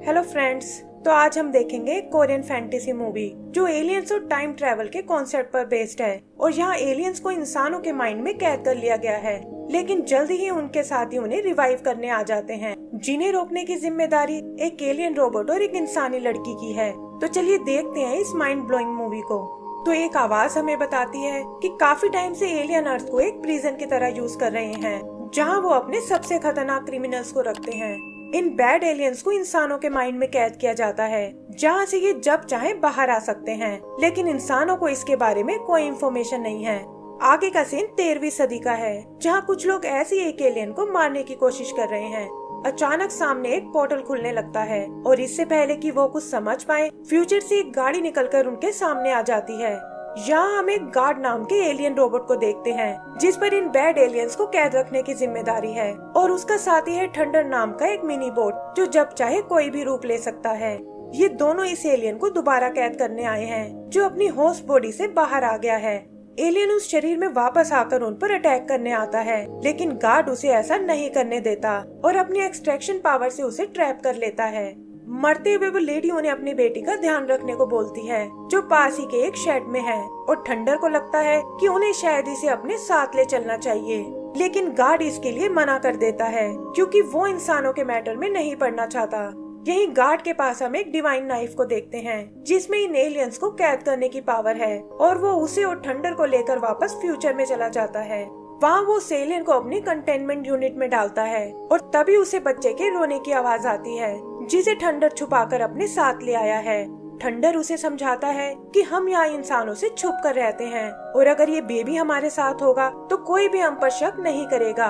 Hello friends, तो आज हम देखेंगे कोरियन फैंटेसी मूवी जो एलियंस और टाइम ट्रैवल के कॉन्सेप्ट पर बेस्ड है। और यहाँ एलियंस को इंसानों के माइंड में कैद कर लिया गया है, लेकिन जल्दी ही उनके साथी उन्हें रिवाइव करने आ जाते हैं, जिन्हें रोकने की जिम्मेदारी एक एलियन रोबोट और एक इंसानी लड़की की है। तो चलिए देखते हैं इस माइंड ब्लोइंग मूवी को। तो एक आवाज हमें बताती है कि काफी टाइम से एलियन अर्थ को एक प्रिजन की तरह यूज कर रहे हैं, जहाँ वो अपने सबसे खतरनाक क्रिमिनल्स को रखते हैं। इन बैड एलियंस को इंसानों के माइंड में कैद किया जाता है, जहाँ से ये जब चाहे बाहर आ सकते हैं, लेकिन इंसानों को इसके बारे में कोई इन्फॉर्मेशन नहीं है। आगे का सीन 13वीं सदी का है, जहाँ कुछ लोग ऐसी एक एलियन को मारने की कोशिश कर रहे हैं। अचानक सामने एक पोर्टल खुलने लगता है और इससे पहले कि वो कुछ समझ पाए, फ्यूचर से एक गाड़ी निकलकर उनके सामने आ जाती है। यहाँ हम एक गार्ड नाम के एलियन रोबोट को देखते हैं, जिस पर इन बैड एलियंस को कैद रखने की जिम्मेदारी है, और उसका साथी है थंडर नाम का एक मिनी बोट, जो जब चाहे कोई भी रूप ले सकता है। ये दोनों इस एलियन को दोबारा कैद करने आए हैं, जो अपनी होस्ट बॉडी से बाहर आ गया है। एलियन उस शरीर में वापस आकर उन पर अटैक करने आता है, लेकिन गार्ड उसे ऐसा नहीं करने देता और अपनी एक्सट्रैक्शन पावर से उसे ट्रैप कर लेता है। मरते हुए वो लेडी उन्हें अपनी बेटी का ध्यान रखने को बोलती है, जो पास ही के एक शेड में है, और थंडर को लगता है कि उन्हें शायद इसे अपने साथ ले चलना चाहिए, लेकिन गार्ड इसके लिए मना कर देता है, क्योंकि वो इंसानों के मैटर में नहीं पड़ना चाहता। यही गार्ड के पास हम एक डिवाइन नाइफ को देखते हैं, जिसमें इन एलियंस को कैद करने की पावर है, और वो उसे और थंडर को लेकर वापस फ्यूचर में चला जाता है। वहाँ वो एलियन को अपनी कंटेनमेंट यूनिट में डालता है, और तभी उसे बच्चे के रोने की आवाज आती है, जिसे थंडर छुपाकर अपने साथ ले आया है। थंडर उसे समझाता है कि हम यहाँ इंसानों से छुप कर रहते हैं, और अगर ये बेबी हमारे साथ होगा तो कोई भी हम पर शक नहीं करेगा।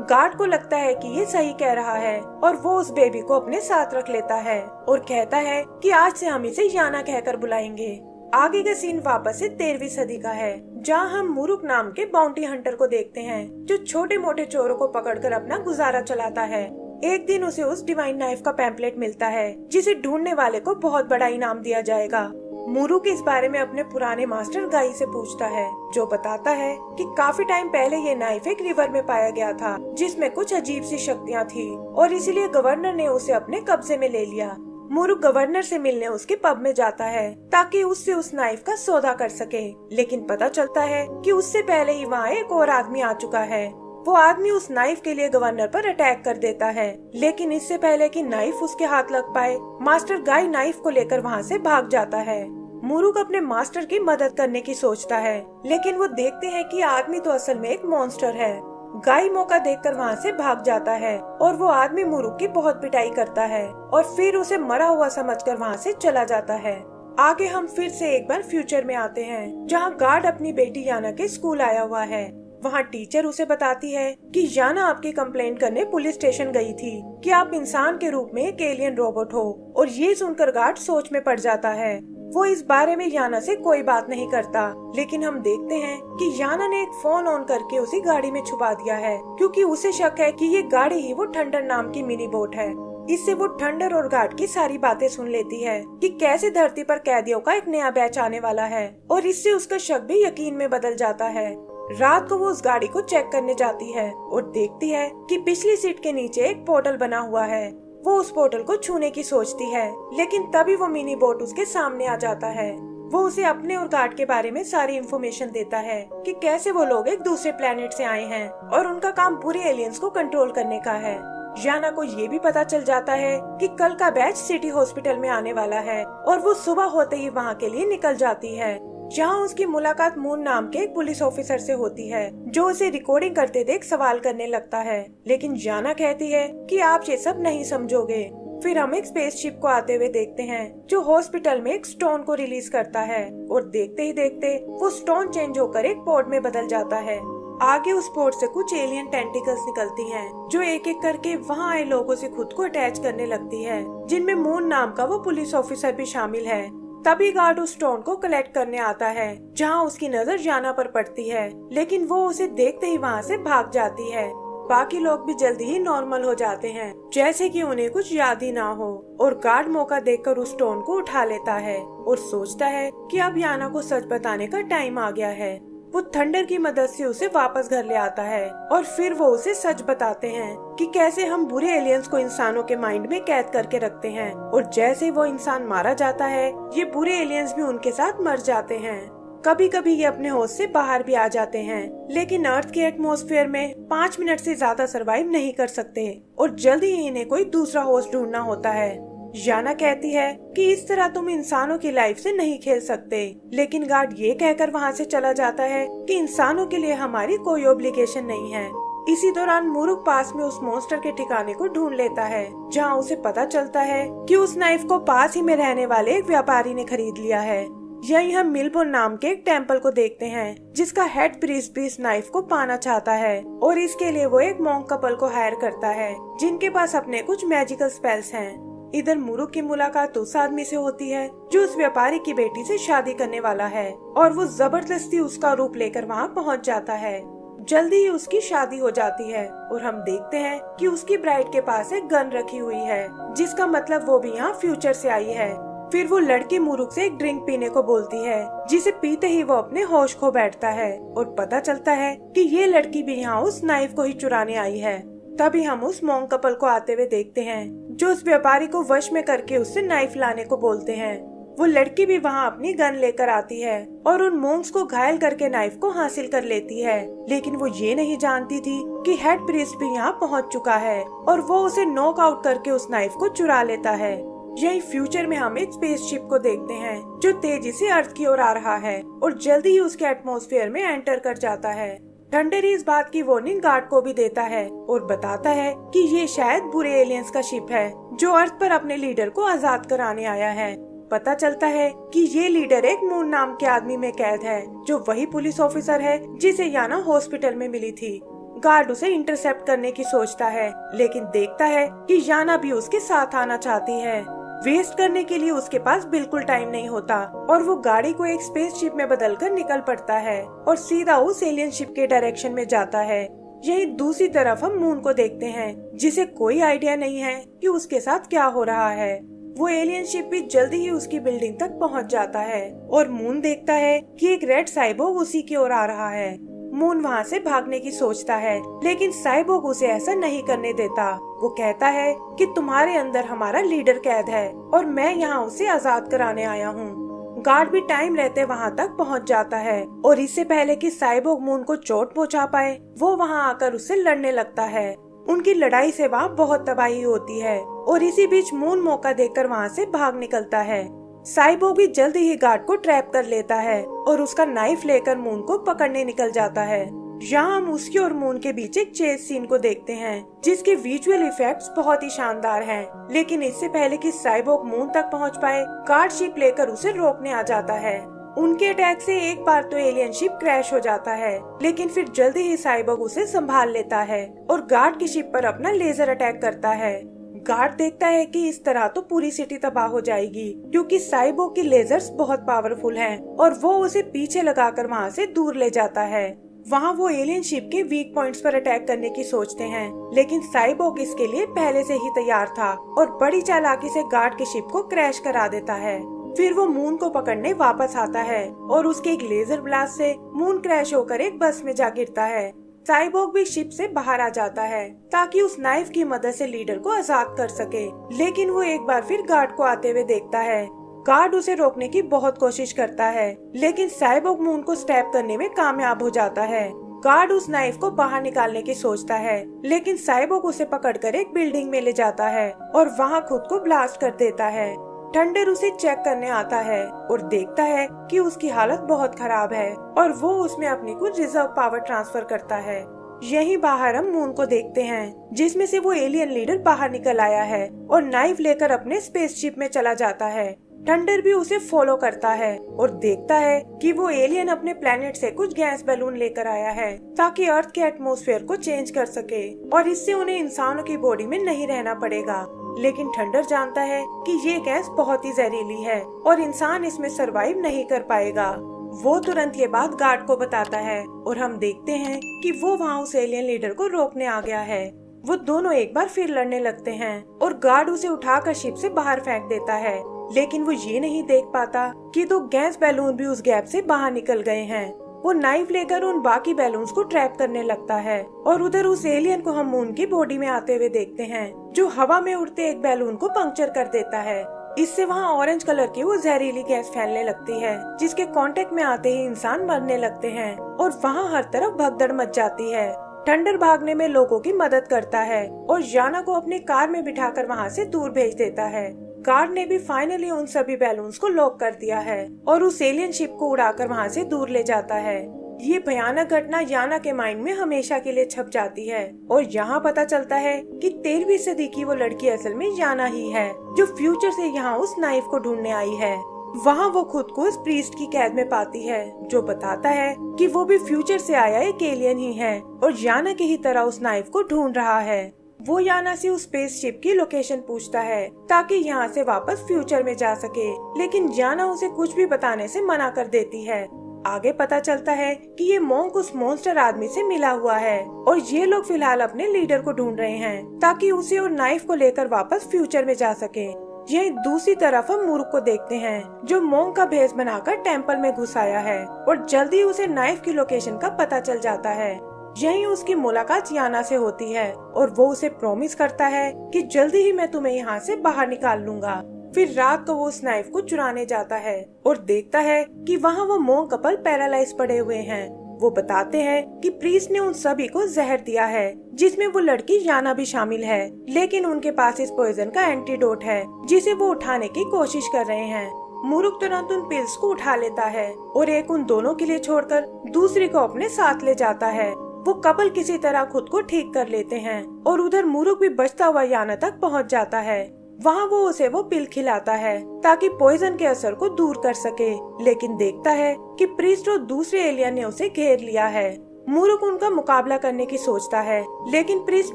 गार्ड को लगता है कि ये सही कह रहा है, और वो उस बेबी को अपने साथ रख लेता है और कहता है कि आज से हम इसे याना कहकर बुलाएंगे। आगे का सीन वापस से 13वीं सदी का है, जहाँ हम मुरुक नाम के बाउंटी हंटर को देखते हैं, जो छोटे मोटे चोरों को पकड़कर अपना गुजारा चलाता है। एक दिन उसे उस डिवाइन नाइफ का पैम्पलेट मिलता है, जिसे ढूंढने वाले को बहुत बड़ा इनाम दिया जाएगा। मुरुक इस बारे में अपने पुराने मास्टर गाई से पूछता है, जो बताता है कि काफी टाइम पहले ये नाइफ एक रिवर में पाया गया था, जिसमें कुछ अजीब सी शक्तियाँ थी, और इसीलिए गवर्नर ने उसे अपने कब्जे में ले लिया। मुरुक गवर्नर से मिलने उसके पब में जाता है, ताकि उससे उस नाइफ का सौदा कर सके, लेकिन पता चलता है कि उससे पहले ही वहाँ एक और आदमी आ चुका है। वो आदमी उस नाइफ के लिए गवर्नर पर अटैक कर देता है, लेकिन इससे पहले कि नाइफ उसके हाथ लग पाए, मास्टर गाई नाइफ को लेकर वहाँ से भाग जाता है। मुरुक अपने मास्टर की मदद करने की सोचता है, लेकिन वो देखते हैं कि आदमी तो असल में एक मॉन्स्टर है। गाई मौका देखकर वहाँ से भाग जाता है, और वो आदमी मुरुक की बहुत पिटाई करता है, और फिर उसे मरा हुआ समझकर वहाँ से चला जाता है। आगे हम फिर से एक बार फ्यूचर में आते हैं, जहाँ गार्ड अपनी बेटी याना के स्कूल आया हुआ है। वहाँ टीचर उसे बताती है कि याना आपकी कंप्लेंट करने पुलिस स्टेशन गई थी कि आप इंसान के रूप में एक एलियन रोबोट हो, और ये सुनकर गार्ड सोच में पड़ जाता है। वो इस बारे में याना से कोई बात नहीं करता, लेकिन हम देखते हैं कि याना ने एक फोन ऑन करके उसी गाड़ी में छुपा दिया है, क्योंकि उसे शक है कि ये गाड़ी ही वो थंडर नाम की मिनी बोट है। इससे वो थंडर और गार्ड की सारी बातें सुन लेती है कि कैसे धरती पर कैदियों का एक नया बैच आने वाला है, और इससे उसका शक भी यकीन में बदल जाता है। रात को वो उस गाड़ी को चेक करने जाती है और देखती है कि पिछली सीट के नीचे एक पोर्टल बना हुआ है। वो उस पोर्टल को छूने की सोचती है, लेकिन तभी वो मिनी बोट उसके सामने आ जाता है। वो उसे अपने और गार्ड के बारे में सारी इन्फॉर्मेशन देता है कि कैसे वो लोग एक दूसरे प्लेनेट से आए हैं, और उनका काम बुरे एलियंस को कंट्रोल करने का है। याना को ये भी पता चल जाता है कि कल का बैच सिटी हॉस्पिटल में आने वाला है, और वो सुबह होते ही वहाँ के लिए निकल जाती है, जहाँ उसकी मुलाकात मून नाम के एक पुलिस ऑफिसर से होती है, जो उसे रिकॉर्डिंग करते देख सवाल करने लगता है, लेकिन याना कहती है कि आप ये सब नहीं समझोगे। फिर हम एक स्पेसशिप को आते हुए देखते हैं, जो हॉस्पिटल में एक स्टोन को रिलीज करता है, और देखते ही देखते वो स्टोन चेंज होकर एक पॉड में बदल जाता है। आगे उस पॉड से कुछ एलियन टेंटिकल्स निकलती हैं, जो एक एक करके वहाँ आए लोगों से खुद को अटैच करने लगती है, जिनमें मून नाम का वो पुलिस ऑफिसर भी शामिल है। तभी गार्ड उस स्टोन को कलेक्ट करने आता है, जहाँ उसकी नजर याना पर पड़ती है, लेकिन वो उसे देखते ही वहाँ से भाग जाती है। बाकी लोग भी जल्दी ही नॉर्मल हो जाते हैं, जैसे कि उन्हें कुछ याद ही ना हो, और गार्ड मौका देखकर उस स्टोन को उठा लेता है और सोचता है कि अब याना को सच बताने का टाइम आ गया है। वो थंडर की मदद से उसे वापस घर ले आता है और फिर वो उसे सच बताते हैं कि कैसे हम बुरे एलियंस को इंसानों के माइंड में कैद करके रखते हैं, और जैसे वो इंसान मारा जाता है ये बुरे एलियंस भी उनके साथ मर जाते हैं। कभी कभी ये अपने होश से बाहर भी आ जाते हैं, लेकिन अर्थ के एटमॉस्फेयर में 5 मिनट से ज्यादा सरवाइव नहीं कर सकते और जल्दी ही इन्हें कोई दूसरा होस्ट ढूंढना होता है। याना कहती है कि इस तरह तुम इंसानों की लाइफ से नहीं खेल सकते, लेकिन गार्ड ये कहकर वहाँ से चला जाता है कि इंसानों के लिए हमारी कोई ऑब्लिगेशन नहीं है। इसी दौरान मुरुक पास में उस मॉन्स्टर के ठिकाने को ढूंढ लेता है, जहाँ उसे पता चलता है कि उस नाइफ को पास ही में रहने वाले एक व्यापारी ने खरीद लिया है। यही हम मिलबोर्न नाम के एक टेम्पल को देखते हैं, जिसका हेड प्रीस्ट भी इस नाइफ को पाना चाहता है और इसके लिए वो एक मॉन्क कपल को हायर करता है जिनके पास अपने कुछ मैजिकल स्पेल्स हैं। इधर मुरुक की मुलाकात उस आदमी से होती है जो उस व्यापारी की बेटी से शादी करने वाला है और वो जबरदस्ती उसका रूप लेकर वहाँ पहुँच जाता है। जल्दी ही उसकी शादी हो जाती है और हम देखते हैं कि उसकी ब्राइड के पास एक गन रखी हुई है, जिसका मतलब वो भी यहाँ फ्यूचर से आई है। फिर वो लड़की मुरुक से एक ड्रिंक पीने को बोलती है, जिसे पीते ही वो अपने होश खो बैठता है और पता चलता है कि ये लड़की भी यहाँ उस नाइफ को ही चुराने आई है। तभी हम उस मॉन्क कपल को आते हुए देखते हैं जो उस व्यापारी को वश में करके उससे नाइफ लाने को बोलते हैं। वो लड़की भी वहाँ अपनी गन लेकर आती है और उन मॉन्क्स को घायल करके नाइफ को हासिल कर लेती है, लेकिन वो ये नहीं जानती थी कि हेड प्रीस्ट भी यहाँ पहुँच चुका है और वो उसे नॉक आउट करके उस नाइफ को चुरा लेता है। यही फ्यूचर में हम एक स्पेसशिप को देखते हैं जो तेजी से अर्थ की ओर आ रहा है और जल्दी ही उसके एटमॉस्फेयर में एंटर कर जाता है। थंडर इस बात की वार्निंग गार्ड को भी देता है और बताता है कि ये शायद बुरे एलियंस का शिप है जो अर्थ पर अपने लीडर को आजाद कराने आया है। पता चलता है कि ये लीडर एक मून नाम के आदमी में कैद है, जो वही पुलिस ऑफिसर है जिसे याना हॉस्पिटल में मिली थी। गार्ड उसे इंटरसेप्ट करने की सोचता है, लेकिन देखता है कि याना भी उसके साथ आना चाहती है। वेस्ट करने के लिए उसके पास बिल्कुल टाइम नहीं होता और वो गाड़ी को एक स्पेसशिप में बदलकर निकल पड़ता है और सीधा उस एलियन शिप के डायरेक्शन में जाता है। यही दूसरी तरफ हम मून को देखते हैं, जिसे कोई आइडिया नहीं है कि उसके साथ क्या हो रहा है। वो एलियन शिप भी जल्दी ही उसकी बिल्डिंग तक पहुंच जाता है और मून देखता है कि एक रेड साइबोर्ग उसी की ओर आ रहा है। मून वहाँ से भागने की सोचता है, लेकिन साइबोर्ग उसे ऐसा नहीं करने देता। वो कहता है कि तुम्हारे अंदर हमारा लीडर कैद है और मैं यहाँ उसे आजाद कराने आया हूँ। गार्ड भी टाइम रहते वहाँ तक पहुँच जाता है और इससे पहले कि साइबोर्ग मून को चोट पहुँचा पाए, वो वहाँ आकर उससे लड़ने लगता है। उनकी लड़ाई से वहाँ बहुत तबाही होती है और इसी बीच मून मौका देखकर वहाँ से भाग निकलता है। साइबोर्ग भी जल्दी ही गार्ड को ट्रैप कर लेता है और उसका नाइफ लेकर मून को पकड़ने निकल जाता है। यहाँ हम उसकी और मून के बीच एक चेस सीन को देखते हैं, जिसके विजुअल इफेक्ट्स बहुत ही शानदार हैं। लेकिन इससे पहले कि साइबोर्ग मून तक पहुँच पाए, गार्ड शिप लेकर उसे रोकने आ जाता है। उनके अटैक से एक बार तो एलियन शिप क्रैश हो जाता है, लेकिन फिर जल्दी ही साइबोर्ग उसे संभाल लेता है और गार्ड की शिप पर अपना लेजर अटैक करता है। गार्ड देखता है कि इस तरह तो पूरी सिटी तबाह हो जाएगी, क्योंकि साइबोर्ग की लेजर्स बहुत पावरफुल हैं और वो उसे पीछे लगाकर वहाँ से दूर ले जाता है। वहाँ वो एलियन शिप के वीक पॉइंट्स पर अटैक करने की सोचते हैं, लेकिन साइबोर्ग इसके लिए पहले से ही तैयार था और बड़ी चालाकी से गार्ड की शिप को क्रैश करा देता है। फिर वो मून को पकड़ने वापस आता है और उसके एक लेजर ब्लास्ट से मून क्रैश होकर एक बस में जा गिरता है। साइबोर्ग भी शिप से बाहर आ जाता है ताकि उस नाइफ की मदद से लीडर को आजाद कर सके, लेकिन वो एक बार फिर गार्ड को आते हुए देखता है। गार्ड उसे रोकने की बहुत कोशिश करता है, लेकिन साइबोर्ग मून को स्टैब करने में कामयाब हो जाता है। गार्ड उस नाइफ को बाहर निकालने की सोचता है, लेकिन साइबोर्ग उसे पकड़कर एक बिल्डिंग में ले जाता है और वहाँ खुद को ब्लास्ट कर देता है। थंडर उसे चेक करने आता है और देखता है कि उसकी हालत बहुत खराब है और वो उसमें अपनी कुछ रिजर्व पावर ट्रांसफर करता है। यहीं बाहर हम मून को देखते हैं, जिसमें से वो एलियन लीडर बाहर निकल आया है और नाइफ लेकर अपने स्पेसशिप में चला जाता है। थंडर भी उसे फॉलो करता है और देखता है कि वो एलियन अपने प्लेनेट से कुछ गैस बैलून लेकर आया है ताकि अर्थ के एटमॉस्फेयर को चेंज कर सके और इससे उन्हें इंसानों की बॉडी में नहीं रहना पड़ेगा। लेकिन थंडर जानता है कि ये गैस बहुत ही जहरीली है और इंसान इसमें सरवाइव नहीं कर पाएगा। वो तुरंत ये बात गार्ड को बताता है और हम देखते हैं कि वो वहाँ उस एलियन लीडर को रोकने आ गया है। वो दोनों एक बार फिर लड़ने लगते हैं और गार्ड उसे उठाकर शिप से बाहर फेंक देता है, लेकिन वो ये नहीं देख पाता कि 2 गैस बैलून भी उस गैप से बाहर निकल गए हैं। वो नाइफ लेकर उन बाकी बैलून्स को ट्रैप करने लगता है और उधर उस एलियन को हम मून की बॉडी में आते हुए देखते हैं, जो हवा में उड़ते एक बैलून को पंक्चर कर देता है। इससे वहाँ ऑरेंज कलर की वो जहरीली गैस फैलने लगती है, जिसके कांटेक्ट में आते ही इंसान मरने लगते हैं और वहाँ हर तरफ भगदड़ मच जाती है। थंडर भागने में लोगों की मदद करता है और याना को अपनी कार में बिठाकर वहाँ से दूर भेज देता है। कार ने भी फाइनली उन सभी बैलून्स को लॉक कर दिया है और उस एलियन शिप को उड़ाकर वहाँ से दूर ले जाता है। ये भयानक घटना याना के माइंड में हमेशा के लिए छप जाती है और यहाँ पता चलता है कि 13वीं सदी की वो लड़की असल में याना ही है, जो फ्यूचर से यहाँ उस नाइफ को ढूंढने आई है। वहाँ वो खुद को उस प्रीस्ट की कैद में पाती है, जो बताता है कि वो भी फ्यूचर से आया एक एलियन ही है और याना की ही तरह उस नाइफ को ढूंढ रहा है। वो याना से उस स्पेसशिप की लोकेशन पूछता है ताकि यहाँ से वापस फ्यूचर में जा सके, लेकिन याना उसे कुछ भी बताने से मना कर देती है। आगे पता चलता है कि ये मोंक उस मॉन्स्टर आदमी से मिला हुआ है और ये लोग फिलहाल अपने लीडर को ढूंढ रहे हैं ताकि उसे और नाइफ को लेकर वापस फ्यूचर में जा सके। यही दूसरी तरफ हम मूर्ख को देखते हैं, जो मोंक का भेष बनाकर टेम्पल में घुस आया है और जल्दी उसे नाइफ की लोकेशन का पता चल जाता है। यही उसकी मुलाकात याना से होती है और वो उसे प्रॉमिस करता है कि जल्दी ही मैं तुम्हें यहाँ से बाहर निकाल लूंगा। फिर रात को वो उस नाइफ को चुराने जाता है और देखता है कि वहाँ वो मोंक कपल पैरालाइज पड़े हुए हैं। वो बताते हैं कि प्रीस्ट ने उन सभी को जहर दिया है, जिसमें वो लड़की याना भी शामिल है, लेकिन उनके पास इस पॉइजन का एंटीडोट है जिसे वो उठाने की कोशिश कर रहे हैं। मुरुक तुरंत उन पिल्स को उठा लेता है और एक उन दोनों के लिए छोड़कर दूसरी को अपने साथ ले जाता है। वो कपल किसी तरह खुद को ठीक कर लेते हैं और उधर मुरुक भी बचता हुआ याना तक पहुंच जाता है। वहाँ वो उसे वो पिल खिलाता है ताकि पॉइजन के असर को दूर कर सके, लेकिन देखता है कि प्रीस्ट और दूसरे एलियन ने उसे घेर लिया है। मुरुक उनका मुकाबला करने की सोचता है, लेकिन प्रीस्ट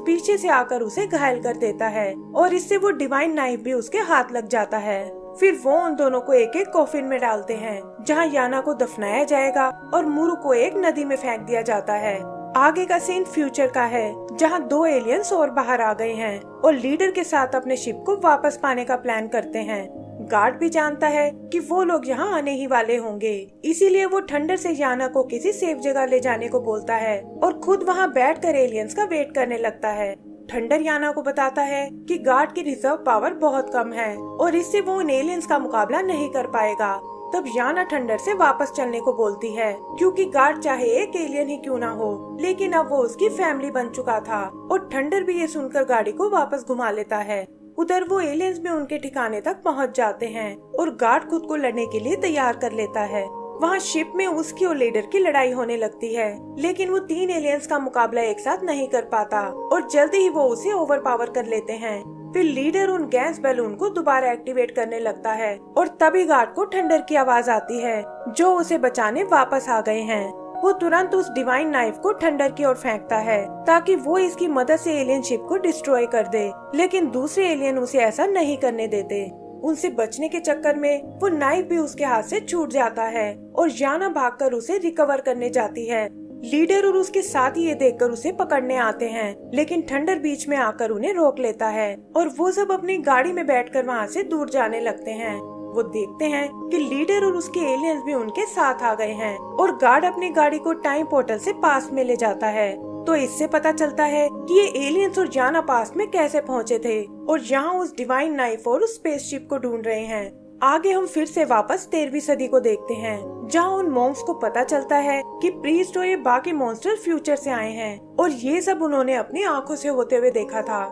पीछे से आकर उसे घायल कर देता है और इससे वो डिवाइन नाइफ भी उसके हाथ लग जाता है। फिर वो उन दोनों को एक एक कॉफिन में डालते हैं, जहाँ याना को दफनाया जाएगा और मुरुक को एक नदी में फेंक दिया जाता है। आगे का सीन फ्यूचर का है, जहाँ 2 एलियंस और बाहर आ गए हैं और लीडर के साथ अपने शिप को वापस पाने का प्लान करते हैं। गार्ड भी जानता है कि वो लोग यहाँ आने ही वाले होंगे, इसीलिए वो थंडर से याना को किसी सेफ जगह ले जाने को बोलता है और खुद वहाँ बैठकर एलियंस का वेट करने लगता है। थंडर याना को बताता है कि गार्ड की रिजर्व पावर बहुत कम है और इससे वो उन एलियंस का मुकाबला नहीं कर पाएगा। तब याना थंडर से वापस चलने को बोलती है, क्योंकि गार्ड चाहे एक एलियन ही क्यों ना हो, लेकिन अब वो उसकी फैमिली बन चुका था और थंडर भी ये सुनकर गाड़ी को वापस घुमा लेता है। उधर वो एलियंस भी उनके ठिकाने तक पहुंच जाते हैं और गार्ड खुद को लड़ने के लिए तैयार कर लेता है। वहाँ शिप में उसकी और लीडर की लड़ाई होने लगती है, लेकिन वो 3 एलियंस का मुकाबला एक साथ नहीं कर पाता और जल्दी ही वो उसे ओवरपावर कर लेते हैं। फिर लीडर उन गैस बैलून को दोबारा एक्टिवेट करने लगता है और तभी गार्ड को थंडर की आवाज आती है, जो उसे बचाने वापस आ गए हैं। वो तुरंत उस डिवाइन नाइफ को थंडर की ओर फेंकता है ताकि वो इसकी मदद से एलियन शिप को डिस्ट्रॉय कर दे, लेकिन दूसरे एलियन उसे ऐसा नहीं करने देते। उनसे बचने के चक्कर में वो नाइफ भी उसके हाथ से छूट जाता है और याना भागकर उसे रिकवर करने जाती है। लीडर और उसके साथी ये देखकर उसे पकड़ने आते हैं, लेकिन थंडर बीच में आकर उन्हें रोक लेता है और वो सब अपनी गाड़ी में बैठकर वहाँ से दूर जाने लगते हैं। वो देखते हैं कि लीडर और उसके एलियंस भी उनके साथ आ गए हैं और गार्ड अपनी गाड़ी को टाइम पोर्टल से पास में ले जाता है। तो इससे पता चलता है कि ये एलियंस और याना पास में कैसे पहुँचे थे और यहाँ उस डिवाइन नाइफ और उस स्पेसशिप को ढूंढ रहे हैं। आगे हम फिर से वापस 13वीं सदी को देखते हैं, जहाँ उन मॉन्क्स को पता चलता है कि प्रीस्ट और ये बाकी मॉन्स्टर फ्यूचर से आए हैं और ये सब उन्होंने अपनी आंखों से होते हुए देखा था।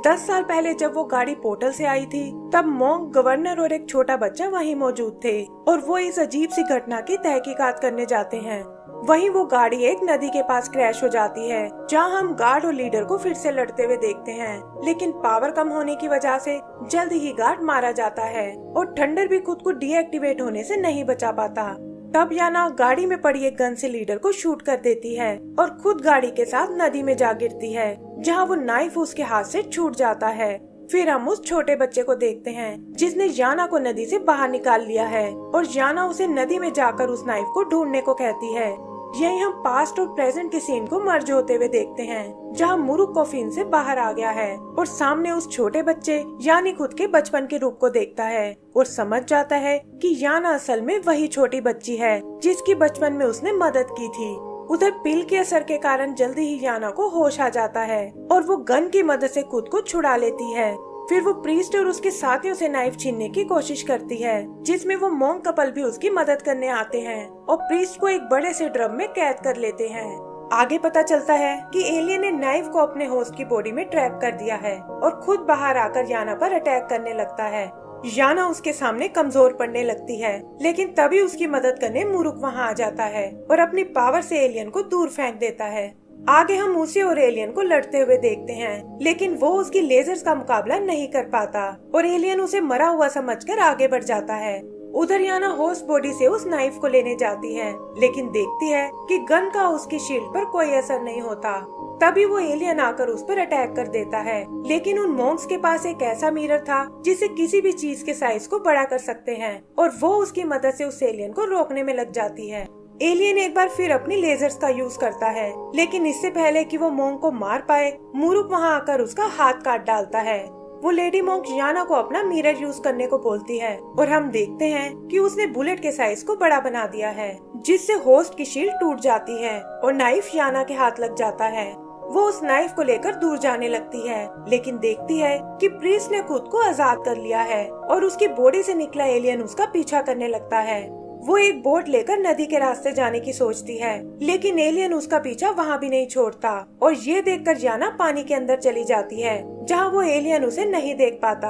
10 साल पहले जब वो गाड़ी पोर्टल से आई थी, तब मॉन्क, गवर्नर और एक छोटा बच्चा वहीं मौजूद थे और वो इस अजीब सी घटना की तहकीकात करने जाते हैं। वहीं वो गाड़ी एक नदी के पास क्रैश हो जाती है, जहां हम गार्ड और लीडर को फिर से लड़ते हुए देखते हैं, लेकिन पावर कम होने की वजह से जल्द ही गार्ड मारा जाता है और थंडर भी खुद को डीएक्टिवेट होने से नहीं बचा पाता। तब याना गाड़ी में पड़ी एक गन से लीडर को शूट कर देती है और खुद गाड़ी के साथ नदी में जा गिरती है, जहाँ वो नाइफ उसके हाथ से छूट जाता है। फिर हम उस छोटे बच्चे को देखते हैं जिसने याना को नदी से बाहर निकाल लिया है और याना उसे नदी में जाकर उस नाइफ को ढूंढने को कहती है। यही हम पास्ट और प्रेजेंट के सीन को मर्ज होते हुए देखते हैं, जहाँ मुरुक कॉफिन से बाहर आ गया है और सामने उस छोटे बच्चे यानी खुद के बचपन के रूप को देखता है और समझ जाता है कि याना असल में वही छोटी बच्ची है जिसकी बचपन में उसने मदद की थी। उधर पिल के असर के कारण जल्दी ही याना को होश आ जाता है और वो गन की मदद से खुद को छुड़ा लेती है। फिर वो प्रीस्ट और उसके साथियों से नाइफ छीनने की कोशिश करती है, जिसमें वो मॉन्क कपल भी उसकी मदद करने आते हैं और प्रीस्ट को एक बड़े से ड्रम में कैद कर लेते हैं। आगे पता चलता है कि एलियन ने नाइफ को अपने होस्ट की बॉडी में ट्रैप कर दिया है और खुद बाहर आकर याना पर अटैक करने लगता है। याना उसके सामने कमजोर पड़ने लगती है, लेकिन तभी उसकी मदद करने मुरुक वहाँ आ जाता है और अपनी पावर से एलियन को दूर फेंक देता है। आगे हम उसे और एलियन को लड़ते हुए देखते हैं, लेकिन वो उसकी लेजर्स का मुकाबला नहीं कर पाता और एलियन उसे मरा हुआ समझकर आगे बढ़ जाता है। उधर याना होस्ट बॉडी से उस नाइफ को लेने जाती है, लेकिन देखती है कि गन का उसकी शील्ड पर कोई असर नहीं होता। तभी वो एलियन आकर उस पर अटैक कर देता है, लेकिन उन मॉन्क्स के पास एक ऐसा मिरर था जिससे किसी भी चीज के साइज को बड़ा कर सकते हैं और वो उसकी मदद से उस एलियन को रोकने में लग जाती है। एलियन एक बार फिर अपनी लेजर्स का यूज करता है, लेकिन इससे पहले कि वो मॉन्क को मार पाए, मुरुक वहाँ आकर उसका हाथ काट डालता है। वो लेडी मॉन्क याना को अपना मिरर यूज करने को बोलती है और हम देखते हैं कि उसने बुलेट के साइज को बड़ा बना दिया है, जिससे होस्ट की शील्ड टूट जाती है और नाइफ याना के हाथ लग जाता है। वो उस नाइफ को लेकर दूर जाने लगती है, लेकिन देखती है कि प्रीस्ट ने खुद को आजाद कर लिया है और उसकी बॉडी से निकला एलियन उसका पीछा करने लगता है। वो एक बोट लेकर नदी के रास्ते जाने की सोचती है, लेकिन एलियन उसका पीछा वहाँ भी नहीं छोड़ता और ये देखकर याना पानी के अंदर चली जाती है, जहाँ वो एलियन उसे नहीं देख पाता।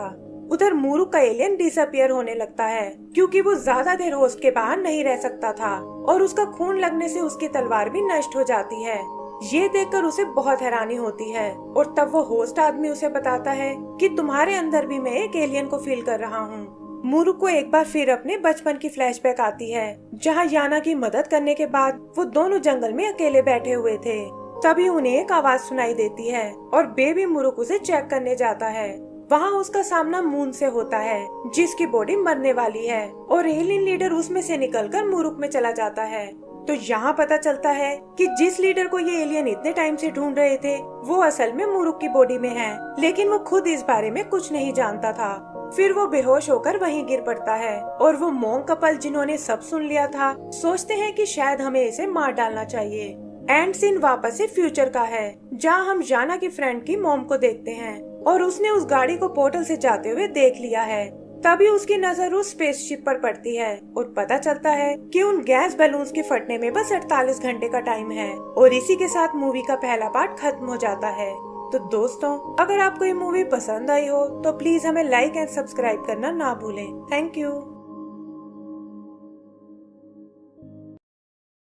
उधर मुरुक का एलियन डिसअपियर होने लगता है, क्योंकि वो ज्यादा देर होस्ट के बाहर नहीं रह सकता था और उसका खून लगने से उसकी तलवार भी नष्ट हो जाती है। ये देखकर उसे बहुत हैरानी होती है और तब वो होस्ट आदमी उसे बताता है कि तुम्हारे अंदर भी मैं एक एलियन को फील कर रहा हूँ। मुरुक को एक बार फिर अपने बचपन की फ्लैशबैक आती है, जहाँ याना की मदद करने के बाद वो दोनों जंगल में अकेले बैठे हुए थे। तभी उन्हें एक आवाज सुनाई देती है और बेबी मुरुक उसे चेक करने जाता है। वहाँ उसका सामना मून से होता है, जिसकी बॉडी मरने वाली है और एलियन लीडर उसमें से निकलकर मुरुक में चला जाता है। तो यहाँ पता चलता है कि जिस लीडर को ये एलियन इतने टाइम से ढूंढ रहे थे, वो असल में मुरुक की बॉडी में है, लेकिन वो खुद इस बारे में कुछ नहीं जानता था। फिर वो बेहोश होकर वहीं गिर पड़ता है और वो मॉन्क कपल जिन्होंने सब सुन लिया था, सोचते हैं कि शायद हमें इसे मार डालना चाहिए। एंड सीन वापस से फ्यूचर का है, जहाँ हम याना की फ्रेंड की मॉम को देखते हैं और उसने उस गाड़ी को पोर्टल से जाते हुए देख लिया है। तभी उसकी नजर उस स्पेसशिप पर पड़ती है और पता चलता है कि उन गैस बैलून्स के फटने में बस 48 घंटे का टाइम है और इसी के साथ मूवी का पहला पार्ट खत्म हो जाता है। तो दोस्तों, अगर आपको ये मूवी पसंद आई हो तो प्लीज हमें लाइक एंड सब्सक्राइब करना ना भूलें। Thank you.